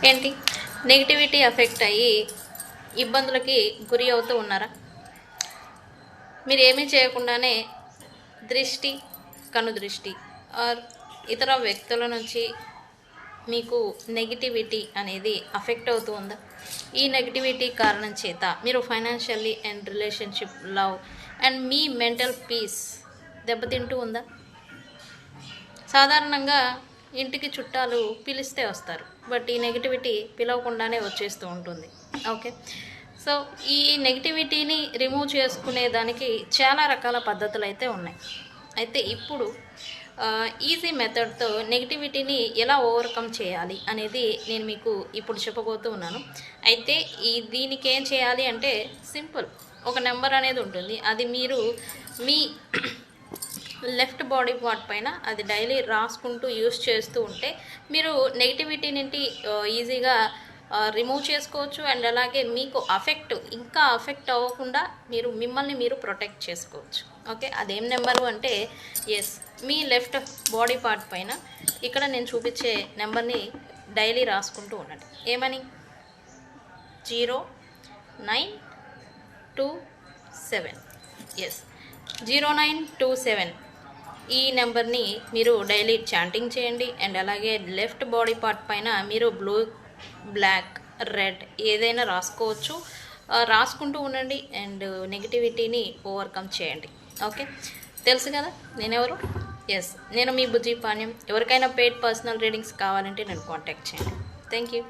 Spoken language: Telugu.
ఏంటి నెగిటివిటీ ఎఫెక్ట్ అయ్యి ఇబ్బందులకి గురి అవుతూ ఉన్నారా? మీరు ఏమీ చేయకుండానే దృష్టి, కనుదృష్టి ఆర్ ఇతర వ్యక్తుల నుంచి మీకు నెగిటివిటీ అనేది అఫెక్ట్ అవుతూ ఉందా? ఈ నెగిటివిటీ కారణం చేత మీరు financially and relationship, love and మీ మెంటల్ పీస్ దెబ్బతింటూ ఉందా? సాధారణంగా ఇంటికి చుట్టాలు పిలిస్తే వస్తారు, బట్ ఈ నెగిటివిటీ పిలవకుండానే వచ్చేస్తూ ఉంటుంది. ఓకే, సో ఈ నెగిటివిటీని రిమూవ్ చేసుకునే దానికి చాలా రకాల పద్ధతులు అయితే ఉన్నాయి. అయితే ఇప్పుడు ఈజీ మెథడ్తో నెగిటివిటీని ఎలా ఓవర్కమ్ చేయాలి అనేది నేను మీకు ఇప్పుడు చెప్పబోతూ ఉన్నాను. అయితే దీనికి ఏం చేయాలి అంటే సింపుల్, ఒక నెంబర్ అనేది ఉంటుంది. అది మీరు మీ లెఫ్ట్ బాడీ పార్ట్ పైన అది డైలీ రాసుకుంటూ యూస్ చేస్తూ ఉంటే మీరు నెగిటివిటీ నుండి ఈజీగా రిమూవ్ చేసుకోవచ్చు. అండ్ అలాగే మీకు ఇంకా అఫెక్ట్ అవ్వకుండా మిమ్మల్ని మీరు ప్రొటెక్ట్ చేసుకోవచ్చు. ఓకే, అదేం నెంబరు అంటే ఎస్, మీ లెఫ్ట్ బాడీ పార్ట్ పైన ఇక్కడ నేను చూపించే నెంబర్ని డైలీ రాసుకుంటూ ఉండండి. ఏమని? 0927. ఎస్, 0927 ఈ నెంబర్ని మీరు డైలీ చాంటింగ్ చేయండి. అండ్ అలాగే లెఫ్ట్ బాడీ పార్ట్ పైన మీరు బ్లూ, బ్లాక్, రెడ్ ఏదైనా రాసుకోవచ్చు. రాసుకుంటూ ఉండండి అండ్ నెగిటివిటీని ఓవర్కమ్ చేయండి. ఓకే, తెలుసు కదా నేనెవరు? ఎస్, నేను మీ బుజ్జి పాణ్యం. ఎవరికైనా పెయిడ్ పర్సనల్ రీడింగ్స్ కావాలంటే నన్ను కాంటాక్ట్ చేయండి. Thank you.